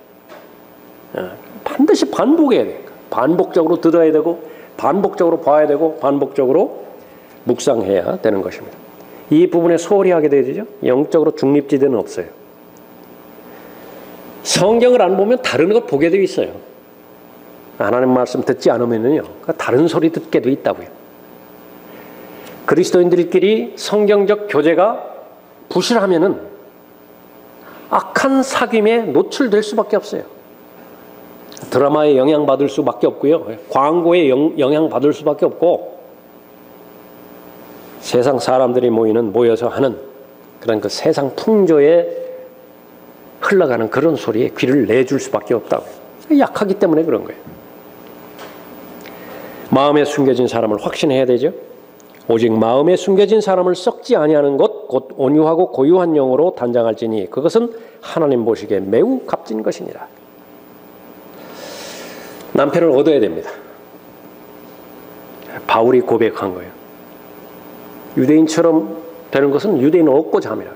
반드시 반복해야 돼요. 반복적으로 들어야 되고 반복적으로 봐야 되고 반복적으로 묵상해야 되는 것입니다. 이 부분에 소홀히 하게 되죠. 영적으로 중립지대는 없어요. 성경을 안 보면 다른 걸 보게 되어 있어요. 하나님 말씀 듣지 않으면요, 다른 소리 듣게 돼 있다고요. 그리스도인들끼리 성경적 교제가 부실하면은 악한 사귐에 노출될 수밖에 없어요. 드라마에 영향받을 수밖에 없고요. 광고에 영향받을 수밖에 없고 세상 사람들이 모여서 하는 그런 그 세상 풍조에 흘러가는 그런 소리에 귀를 내줄 수밖에 없다고요. 약하기 때문에 그런 거예요. 마음에 숨겨진 사람을 확신해야 되죠. 오직 마음에 숨겨진 사람을 썩지 아니하는 것 곧 온유하고 고유한 영으로 단장할지니 그것은 하나님 보시기에 매우 값진 것이니라. 남편을 얻어야 됩니다. 바울이 고백한 거예요. 유대인처럼 되는 것은 유대인을 얻고자 함이라.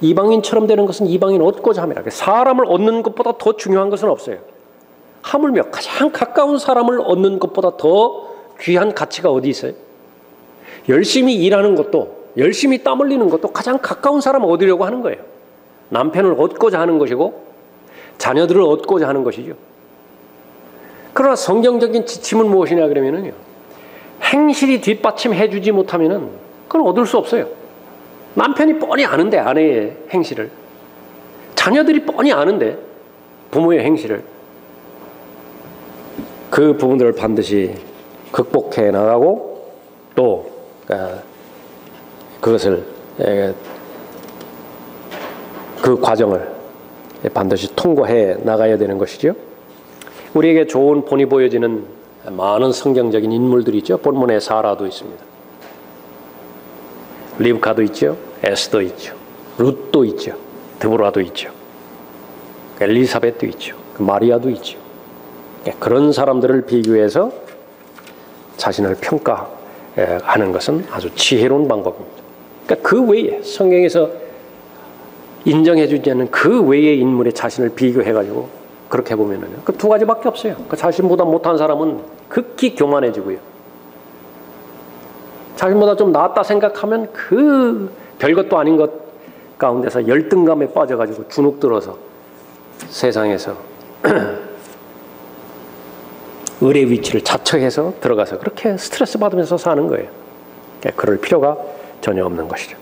이방인처럼 되는 것은 이방인을 얻고자 함이라. 사람을 얻는 것보다 더 중요한 것은 없어요. 하물며 가장 가까운 사람을 얻는 것보다 더 귀한 가치가 어디 있어요? 열심히 일하는 것도, 열심히 땀 흘리는 것도 가장 가까운 사람을 얻으려고 하는 거예요. 남편을 얻고자 하는 것이고 자녀들을 얻고자 하는 것이죠. 그러나 성경적인 지침은 무엇이냐 그러면은요, 행실이 뒷받침해 주지 못하면은 그건 얻을 수 없어요. 남편이 뻔히 아는데 아내의 행실을, 자녀들이 뻔히 아는데 부모의 행실을, 그 부분들을 반드시 극복해 나가고 또 그것을 그 과정을 반드시 통과해 나가야 되는 것이죠. 우리에게 좋은 본이 보여지는 많은 성경적인 인물들이 있죠. 본문에 사라도 있습니다. 리브카도 있죠. 에스더 있죠. 룻도 있죠. 드보라도 있죠. 엘리사벳도 있죠. 마리아도 있죠. 그런 사람들을 비교해서 자신을 평가하는 것은 아주 지혜로운 방법입니다. 그러니까 그 외에 성경에서 인정해주지 않는 그 외의 인물의 자신을 비교해가지고 그렇게 보면은 그 두 가지밖에 없어요. 그 자신보다 못한 사람은 극히 교만해지고요. 자신보다 좀 낫다 생각하면 그 별것도 아닌 것 가운데서 열등감에 빠져가지고 주눅 들어서 세상에서 을의 위치를 자처해서 들어가서 그렇게 스트레스 받으면서 사는 거예요. 그럴 필요가 전혀 없는 것이죠.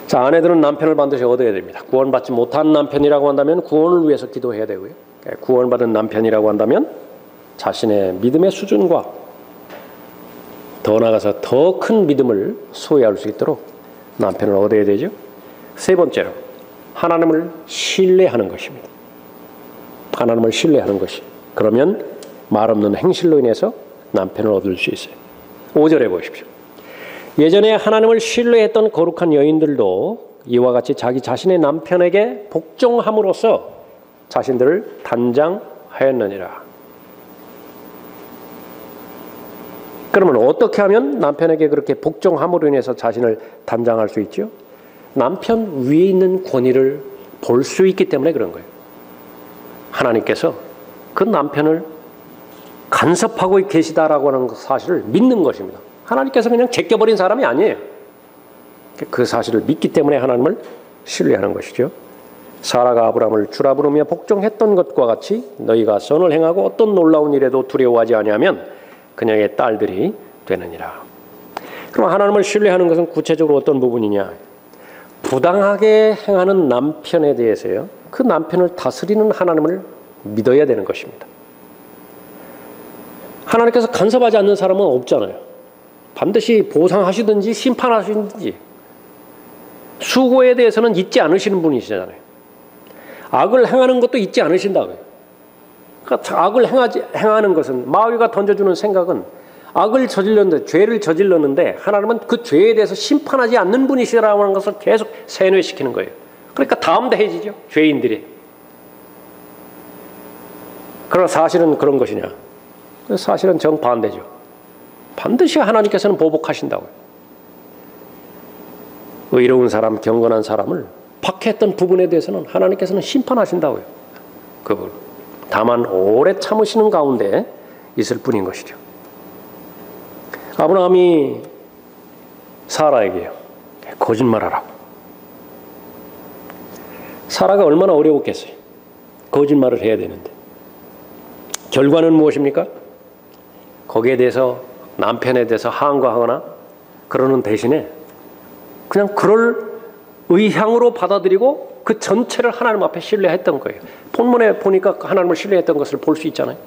자, 아내들은 남편을 반드시 얻어야 됩니다. 구원받지 못한 남편이라고 한다면 구원을 위해서 기도해야 되고요. 구원받은 남편이라고 한다면 자신의 믿음의 수준과 더 나아가서 더 큰 믿음을 소유할 수 있도록 남편을 얻어야 되죠. 세 번째로 하나님을 신뢰하는 것입니다. 하나님을 신뢰하는 것이. 그러면 말 없는 행실로 인해서 남편을 얻을 수 있어요. 5절에 보십시오. 예전에 하나님을 신뢰했던 거룩한 여인들도 이와 같이 자기 자신의 남편에게 복종함으로써 자신들을 단장하였느니라. 그러면 어떻게 하면 남편에게 그렇게 복종함으로 인해서 자신을 단장할 수 있죠? 남편 위에 있는 권위를 볼 수 있기 때문에 그런 거예요. 하나님께서 그 남편을 간섭하고 계시다라고 하는 사실을 믿는 것입니다. 하나님께서 그냥 제껴버린 사람이 아니에요. 그 사실을 믿기 때문에 하나님을 신뢰하는 것이죠. 사라가 아브라함을 주라 부르며 복종했던 것과 같이 너희가 선을 행하고 어떤 놀라운 일에도 두려워하지 아니하면 그녀의 딸들이 되느니라. 그럼 하나님을 신뢰하는 것은 구체적으로 어떤 부분이냐? 부당하게 행하는 남편에 대해서요, 그 남편을 다스리는 하나님을 믿어야 되는 것입니다. 하나님께서 간섭하지 않는 사람은 없잖아요. 반드시 보상하시든지 심판하시든지 수고에 대해서는 잊지 않으시는 분이시잖아요. 악을 행하는 것도 잊지 않으신다고요. 그러니까 악을 행하는 것은, 마귀가 던져주는 생각은 악을 저질렀는데, 죄를 저질렀는데 하나님은 그 죄에 대해서 심판하지 않는 분이시라고 하는 것을 계속 세뇌시키는 거예요. 그러니까 담대해지죠, 죄인들이. 그러나 사실은 그런 것이냐? 사실은 정반대죠. 반드시 하나님께서는 보복하신다고요. 의로운 사람, 경건한 사람을 박해했던 부분에 대해서는 하나님께서는 심판하신다고요. 그분. 다만 오래 참으시는 가운데 있을 뿐인 것이죠. 아브라함이 사라에게요, 거짓말하라고. 사라가 얼마나 어려웠겠어요. 거짓말을 해야 되는데. 결과는 무엇입니까? 거기에 대해서, 남편에 대해서 항거하거나 그러는 대신에 그냥 그럴 의향으로 받아들이고 그 전체를 하나님 앞에 신뢰했던 거예요. 본문에 보니까 하나님을 신뢰했던 것을 볼 수 있잖아요.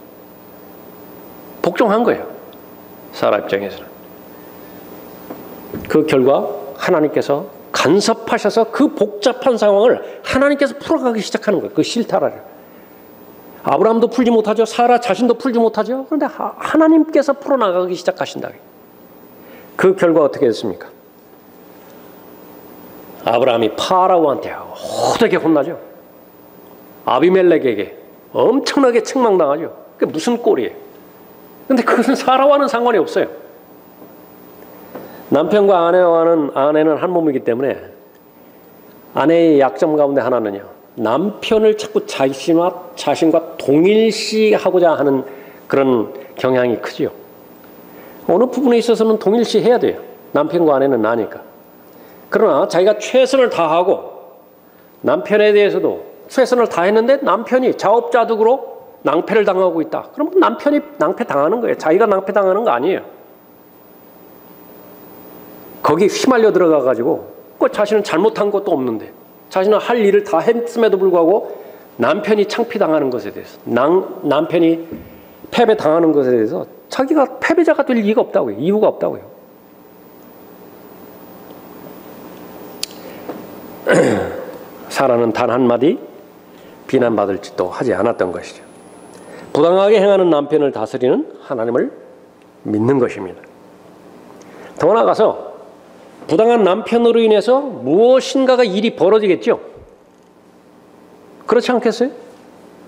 복종한 거예요, 사라 입장에서는. 그 결과 하나님께서 간섭하셔서 그 복잡한 상황을 하나님께서 풀어가기 시작하는 거예요. 그 실타라를. 아브라함도 풀지 못하죠. 사라 자신도 풀지 못하죠. 그런데 하나님께서 풀어나가기 시작하신다. 그 결과 어떻게 됐습니까? 아브라함이 파라오한테 호되게 혼나죠. 아비멜렉에게 엄청나게 책망당하죠. 그게 무슨 꼴이에요? 그런데 그것은 사라와는 상관이 없어요. 남편과 아내는 한 몸이기 때문에 아내의 약점 가운데 하나는요, 남편을 자꾸 자신과 동일시하고자 하는 그런 경향이 크지요. 어느 부분에 있어서는 동일시해야 돼요. 남편과 아내는 나니까. 그러나 자기가 최선을 다하고 남편에 대해서도 최선을 다했는데 남편이 자업자득으로 낭패를 당하고 있다. 그러면 남편이 낭패 당하는 거예요. 자기가 낭패 당하는 거 아니에요. 거기 휘말려 들어가가지고 자신은 잘못한 것도 없는데, 자신은 할 일을 다 했음에도 불구하고 남편이 창피당하는 것에 대해서, 남편이 패배당하는 것에 대해서 자기가 패배자가 될 이유가 없다고요. 이유가 없다고요. 사라는 단 한마디 비난받을 짓도 하지 않았던 것이죠. 부당하게 행하는 남편을 다스리는 하나님을 믿는 것입니다. 더 나아가서 부당한 남편으로 인해서 무엇인가가 일이 벌어지겠죠. 그렇지 않겠어요?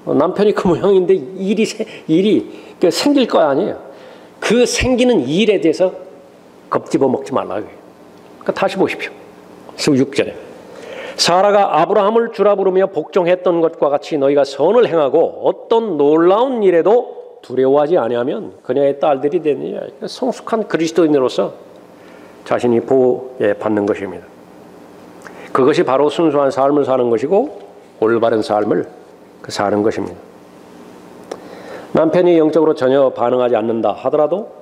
남편이 그 모양인데 일이 생길 거 아니에요. 그 생기는 일에 대해서 겁집어 먹지 말라고요. 그러니까 다시 보십시오. 16절에 사라가 아브라함을 주라 부르며 복종했던 것과 같이 너희가 선을 행하고 어떤 놀라운 일에도 두려워하지 아니하면 그녀의 딸들이 되느니라. 성숙한 그리스도인으로서 자신이 보호받는 것입니다. 그것이 바로 순수한 삶을 사는 것이고 올바른 삶을 사는 것입니다. 남편이 영적으로 전혀 반응하지 않는다 하더라도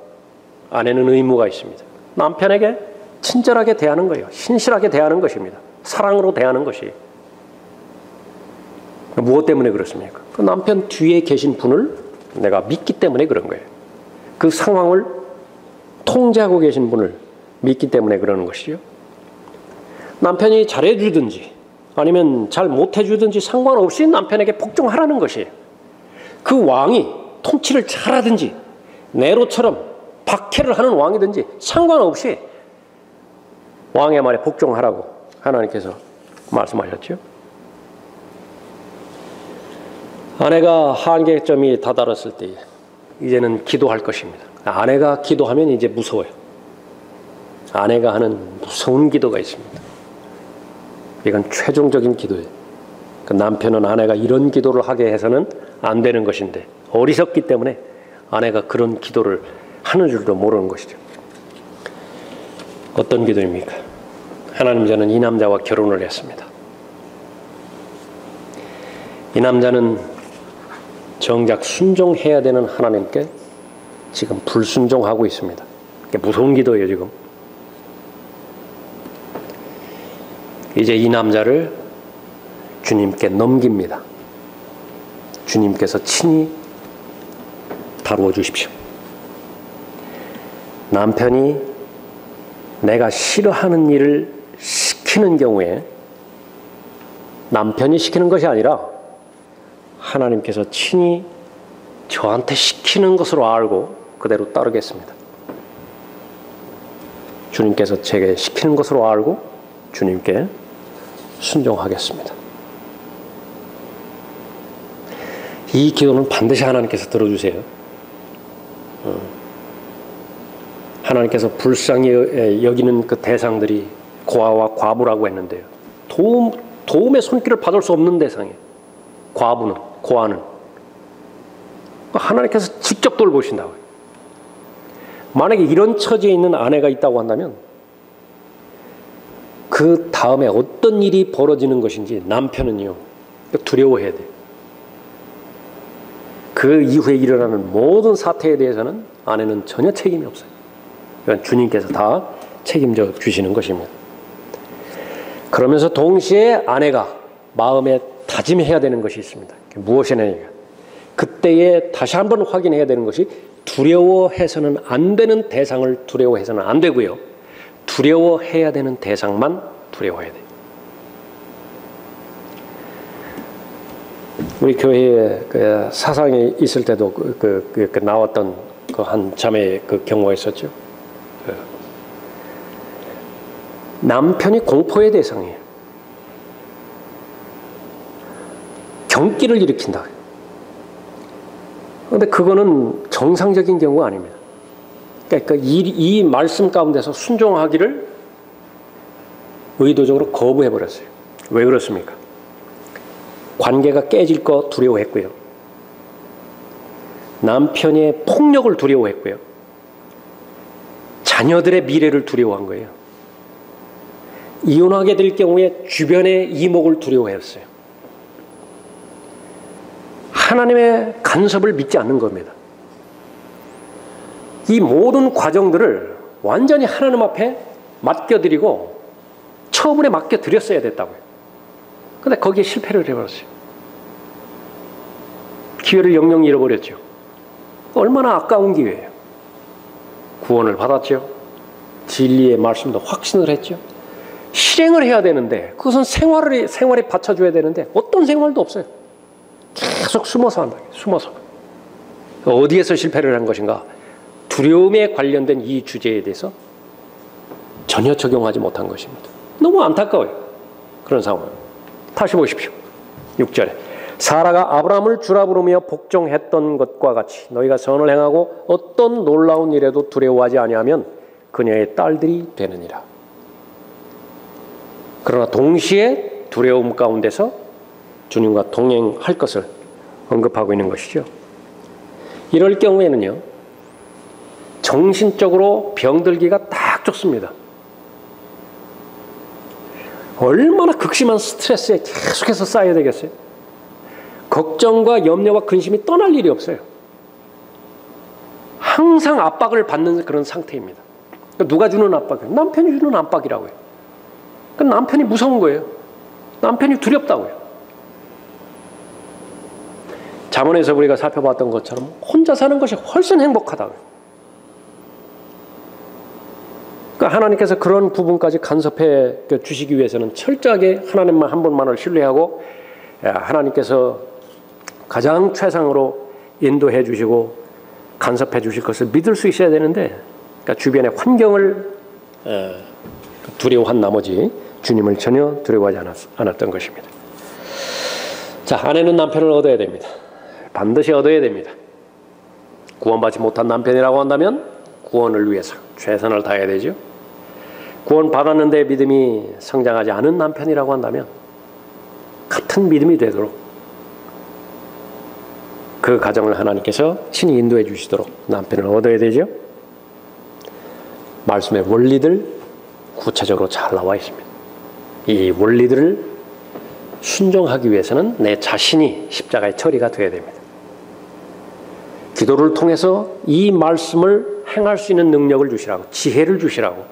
아내는 의무가 있습니다. 남편에게 친절하게 대하는 거예요. 신실하게 대하는 것입니다. 사랑으로 대하는 것이. 무엇 때문에 그렇습니까? 그 남편 뒤에 계신 분을 내가 믿기 때문에 그런 거예요. 그 상황을 통제하고 계신 분을 믿기 때문에 그러는 것이죠. 남편이 잘해주든지 아니면 잘 못해주든지 상관없이 남편에게 복종하라는 것이에요. 그 왕이 통치를 잘하든지 네로처럼 박해를 하는 왕이든지 상관없이 왕의 말에 복종하라고 하나님께서 말씀하셨죠. 아내가 한계점이 다다랐을 때 이제는 기도할 것입니다. 아내가 기도하면 이제 무서워요. 아내가 하는 무서운 기도가 있습니다. 이건 최종적인 기도예요. 그 남편은 아내가 이런 기도를 하게 해서는 안 되는 것인데 어리석기 때문에 아내가 그런 기도를 하는 줄도 모르는 것이죠. 어떤 기도입니까? 하나님, 저는 이 남자와 결혼을 했습니다. 이 남자는 정작 순종해야 되는 하나님께 지금 불순종하고 있습니다. 무서운 기도예요, 지금. 이제 이 남자를 주님께 넘깁니다. 주님께서 친히 다루어 주십시오. 남편이 내가 싫어하는 일을 시키는 경우에 남편이 시키는 것이 아니라 하나님께서 친히 저한테 시키는 것으로 알고 그대로 따르겠습니다. 주님께서 제게 시키는 것으로 알고 주님께 순종하겠습니다. 이 기도는 반드시 하나님께서 들어주세요. 하나님께서 불쌍히 여기는 그 대상들이 고아와 과부라고 했는데요. 도움의 손길을 받을 수 없는 대상이에요. 과부는, 고아는. 하나님께서 직접 돌보신다고요. 만약에 이런 처지에 있는 아내가 있다고 한다면 그 다음에 어떤 일이 벌어지는 것인지 남편은요, 두려워해야 돼요. 그 이후에 일어나는 모든 사태에 대해서는 아내는 전혀 책임이 없어요. 이건 주님께서 다 책임져 주시는 것입니다. 그러면서 동시에 아내가 마음에 다짐해야 되는 것이 있습니다. 무엇이냐니까 그때에 다시 한번 확인해야 되는 것이 두려워해서는 안 되는 대상을 두려워해서는 안 되고요. 두려워해야 되는 대상만 두려워해야 돼요. 우리 교회에 그 사상이 있을 때도 나왔던 그 한 자매의 그 경우가 있었죠. 남편이 공포의 대상이에요. 경기를 일으킨다. 그런데 그거는 정상적인 경우가 아닙니다. 그러니까 이 말씀 가운데서 순종하기를 의도적으로 거부해버렸어요. 왜 그렇습니까? 관계가 깨질 거 두려워했고요. 남편의 폭력을 두려워했고요. 자녀들의 미래를 두려워한 거예요. 이혼하게 될 경우에 주변의 이목을 두려워했어요. 하나님의 간섭을 믿지 않는 겁니다. 이 모든 과정들을 완전히 하나님 앞에 맡겨드리고 처분에 맡겨드렸어야 됐다고요. 그런데 거기에 실패를 해버렸어요. 기회를 영영 잃어버렸죠. 얼마나 아까운 기회예요. 구원을 받았죠. 진리의 말씀도 확신을 했죠. 실행을 해야 되는데 그것은 생활에 받쳐줘야 되는데 어떤 생활도 없어요. 계속 숨어서 한다. 숨어서. 어디에서 실패를 한 것인가? 두려움에 관련된 이 주제에 대해서 전혀 적용하지 못한 것입니다. 너무 안타까워요. 그런 상황. 다시 보십시오. 6절에 사라가 아브라함을 주라 부르며 복종했던 것과 같이 너희가 선을 행하고 어떤 놀라운 일에도 두려워하지 아니하면 그녀의 딸들이 되느니라. 그러나 동시에 두려움 가운데서 주님과 동행할 것을 언급하고 있는 것이죠. 이럴 경우에는요, 정신적으로 병들기가 딱 좋습니다. 얼마나 극심한 스트레스에 계속해서 쌓여야 되겠어요? 걱정과 염려와 근심이 떠날 일이 없어요. 항상 압박을 받는 그런 상태입니다. 그러니까 누가 주는 압박이에요? 남편이 주는 압박이라고요. 그러니까 남편이 무서운 거예요. 남편이 두렵다고요. 잠언에서 우리가 살펴봤던 것처럼 혼자 사는 것이 훨씬 행복하다고요. 그러니까 하나님께서 그런 부분까지 간섭해 주시기 위해서는 철저하게 하나님만 한 분만을 신뢰하고 하나님께서 가장 최상으로 인도해 주시고 간섭해 주실 것을 믿을 수 있어야 되는데, 그러니까 주변의 환경을 두려워한 나머지 주님을 전혀 두려워하지 않았던 것입니다. 자, 아내는 남편을 얻어야 됩니다. 반드시 얻어야 됩니다. 구원받지 못한 남편이라고 한다면 구원을 위해서 최선을 다해야 되죠. 구원받았는데 믿음이 성장하지 않은 남편이라고 한다면 같은 믿음이 되도록 그 가정을 하나님께서 친히 인도해 주시도록 남편을 얻어야 되죠. 말씀의 원리들 구체적으로 잘 나와 있습니다. 이 원리들을 순종하기 위해서는 내 자신이 십자가의 처리가 되어야 됩니다. 기도를 통해서 이 말씀을 행할 수 있는 능력을 주시라고, 지혜를 주시라고,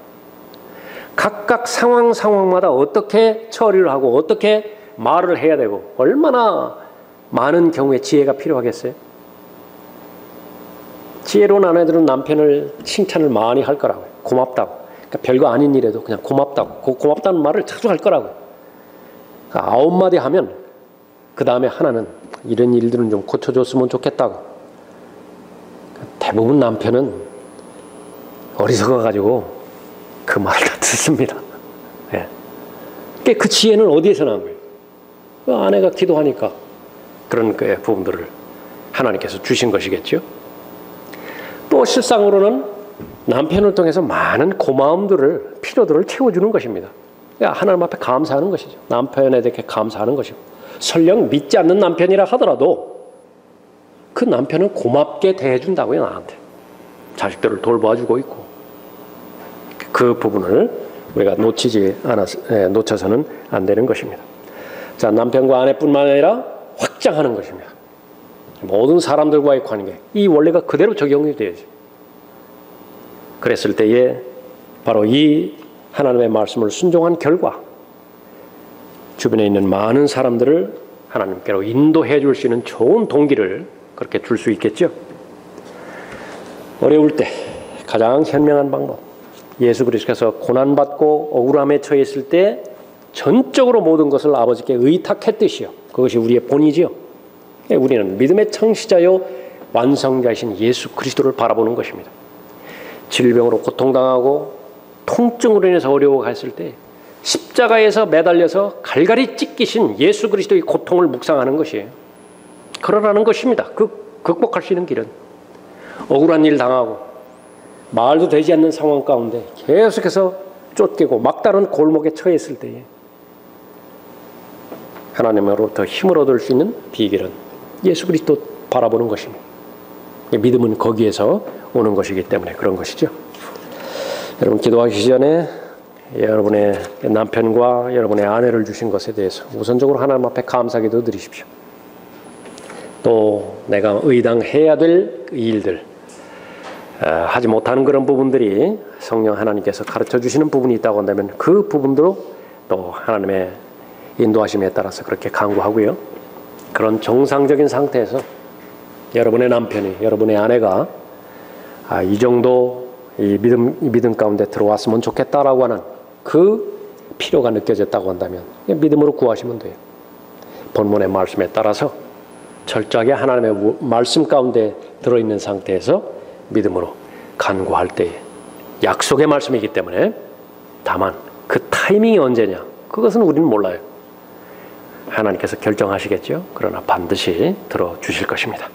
각각 상황마다 어떻게 처리를 하고 어떻게 말을 해야 되고 얼마나 많은 경우에 지혜가 필요하겠어요? 지혜로운 아내들은 남편을 칭찬을 많이 할 거라고요. 고맙다고. 그러니까 별거 아닌 일에도 그냥 고맙다고. 고맙다는 말을 자주 할 거라고요. 그러니까 9마디 하면 그 다음에 하나는 이런 일들은 좀 고쳐줬으면 좋겠다고. 대부분 남편은 어리석어가지고 그 말을 다 듣습니다. 예. 그 지혜는 어디에서 나온 거예요? 그 아내가 기도하니까 그런 그 부분들을 하나님께서 주신 것이겠죠. 또 실상으로는 남편을 통해서 많은 고마움들을, 필요들을 채워주는 것입니다. 그러니까 하나님 앞에 감사하는 것이죠. 남편에 대해 감사하는 것이고, 설령 믿지 않는 남편이라 하더라도 그 남편은 고맙게 대해준다고요, 나한테. 자식들을 돌봐주고 있고. 그 부분을 우리가 놓쳐서는 안 되는 것입니다. 자, 남편과 아내뿐만 아니라 확장하는 것입니다. 모든 사람들과의 관계, 이 원리가 그대로 적용이 되어야죠. 그랬을 때에 바로 이 하나님의 말씀을 순종한 결과 주변에 있는 많은 사람들을 하나님께로 인도해 줄 수 있는 좋은 동기를 그렇게 줄 수 있겠죠. 어려울 때 가장 현명한 방법, 예수 그리스도께서 고난받고 억울함에 처했을 때 전적으로 모든 것을 아버지께 의탁했듯이요, 그것이 우리의 본이지요. 우리는 믿음의 창시자요 완성자이신 예수 그리스도를 바라보는 것입니다. 질병으로 고통당하고 통증으로 인해서 어려워했을 때 십자가에서 매달려서 갈갈이 찢기신 예수 그리스도의 고통을 묵상하는 것이에요. 그러라는 것입니다. 극복할 수 있는 길은 억울한 일 당하고 말도 되지 않는 상황 가운데 계속해서 쫓기고 막다른 골목에 처했을 때에 하나님으로부터 힘을 얻을 수 있는 비결은 예수 그리스도 바라보는 것입니다. 믿음은 거기에서 오는 것이기 때문에 그런 것이죠. 여러분, 기도하기 전에 여러분의 남편과 여러분의 아내를 주신 것에 대해서 우선적으로 하나님 앞에 감사기도 드리십시오. 또 내가 의당해야 될 일들, 하지 못하는 그런 부분들이 성령 하나님께서 가르쳐 주시는 부분이 있다고 한다면 그 부분도 또 하나님의 인도하심에 따라서 그렇게 간구하고요. 그런 정상적인 상태에서 여러분의 남편이, 여러분의 아내가 이 정도 이 믿음 가운데 들어왔으면 좋겠다라고 하는 그 필요가 느껴졌다고 한다면 믿음으로 구하시면 돼요. 본문의 말씀에 따라서 철저하게 하나님의 말씀 가운데 들어있는 상태에서 믿음으로 간구할 때에 약속의 말씀이기 때문에, 다만 그 타이밍이 언제냐, 그것은 우리는 몰라요. 하나님께서 결정하시겠죠. 그러나 반드시 들어주실 것입니다.